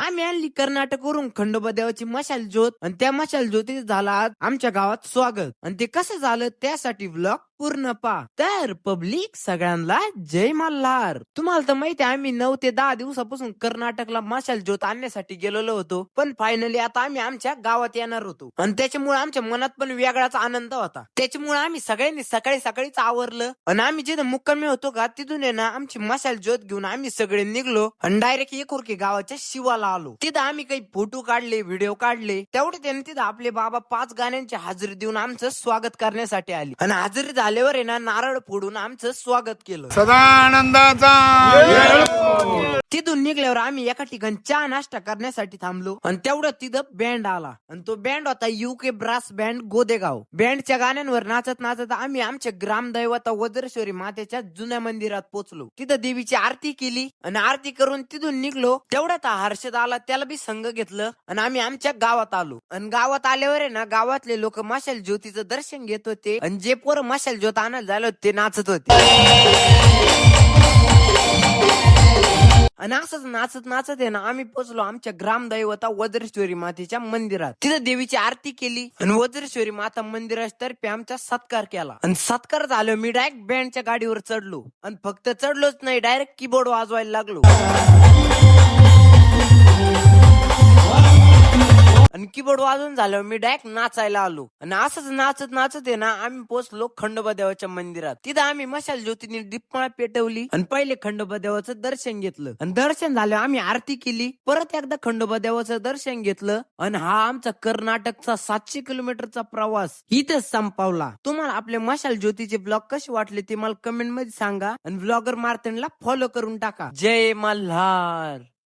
आम्ही आणली कर्नाटकवरून खंडोबा देवाची मशाल ज्योत आणि त्या मशाल ज्योतीत झाला आज आमच्या गावात स्वागत. आणि ते कसं झालं त्यासाठी व्लॉग पूर्ण पहा. तर पब्लिक सगळ्यांना जय मल्हार. तुम्हाला तर माहिती आहे आम्ही 9 ते 10 दिवसापासून कर्नाटकला मशाल ज्योत आणण्यासाठी गेलेलो होतो, पण फायनली आता आम्ही आमच्या गावात येणार होतो आणि त्याच्यामुळे आमच्या मनात पण वेगळाच आनंद होता. त्याच्यामुळे आम्ही सगळ्यांनी सकाळी सकाळीच आवरलं आणि आम्ही जिथे मुक्कामी होतो का तिथून आहे ना आमची मशाल ज्योत घेऊन आम्ही सगळे निघलो आणि डायरेक्ट एकुर्की गावाच्या शिवाला आलो. तिथं आम्ही काही फोटो काढले, व्हिडिओ काढले. तेवढे त्यांनी तिथं आपले बाबा 5 गाण्यांची हजेरी देऊन आमचं स्वागत करण्यासाठी आली आणि हजेरी झाल्यावर आहे ना नारळ फोडून आमचं स्वागत केलं. सदा आनंदाचा. तिथून निघल्यावर आम्ही एका ठिकाणी चहा नाश्ता करण्यासाठी थांबलो आणि तेवढं तिथं बँड आला आणि तो बँड होता UK ब्रास बँड गोदेगाव. बँडच्या गाण्यांवर नाचत नाचत आम्ही आमच्या ग्रामदैवता वज्रेश्वरी मातेच्या जुन्या मंदिरात पोहोचलो. तिथं देवीची आरती केली आणि आरती करून तिथून निघलो. तेवढ्यात हर्षद आला, त्याला बी संघ घेतलं आणि आम्ही आमच्या गावात आलो. आणि गावात आल्यावर आहे ना गावातले लोक मशाल ज्योतीचं दर्शन घेत होते आणि जे पोरं मशाल ज्योत आणायला झालं ते नाचत होते. आणि असंच नाचत नाचत आहे ना आम्ही पोहोचलो आमच्या ग्रामदैवता वज्रेश्वरी मातेच्या मंदिरात. तिथं देवीची आरती केली आणि वज्रेश्वरी माता मंदिरातर्फे आमचा सत्कार केला. आणि सत्कार झालं मी डायरेक्ट बँडच्या गाडीवर चढलो आणि फक्त चढलोच नाही, डायरेक्ट कीबोर्ड वाजवायला लागलो. आणि कीबोर्ड वाजून झाल्यावर मी डायरेक्ट नाचायला आलो. आणि असंच नाचत नाचत आहे ना आम्ही पोहोचलो खंडोबा देवाच्या मंदिरात. तिथं आम्ही मशाल ज्योतीने दीपमाळा पेटवली आणि पहिले खंडोबा देवाचं दर्शन घेतलं. आणि दर्शन झाल्यावर आम्ही आरती केली, परत एकदा खंडोबा देवाचं दर्शन घेतलं आणि हा आमचा कर्नाटकचा 700 किलोमीटरचा प्रवास इथेच संपवला. तुम्हाला आपले मशाल ज्योतीचे ब्लॉग कसे वाटले ते मला कमेंट मध्ये सांगा आणि ब्लॉगर मार्तनला फॉलो करून टाका. जय मल्हार.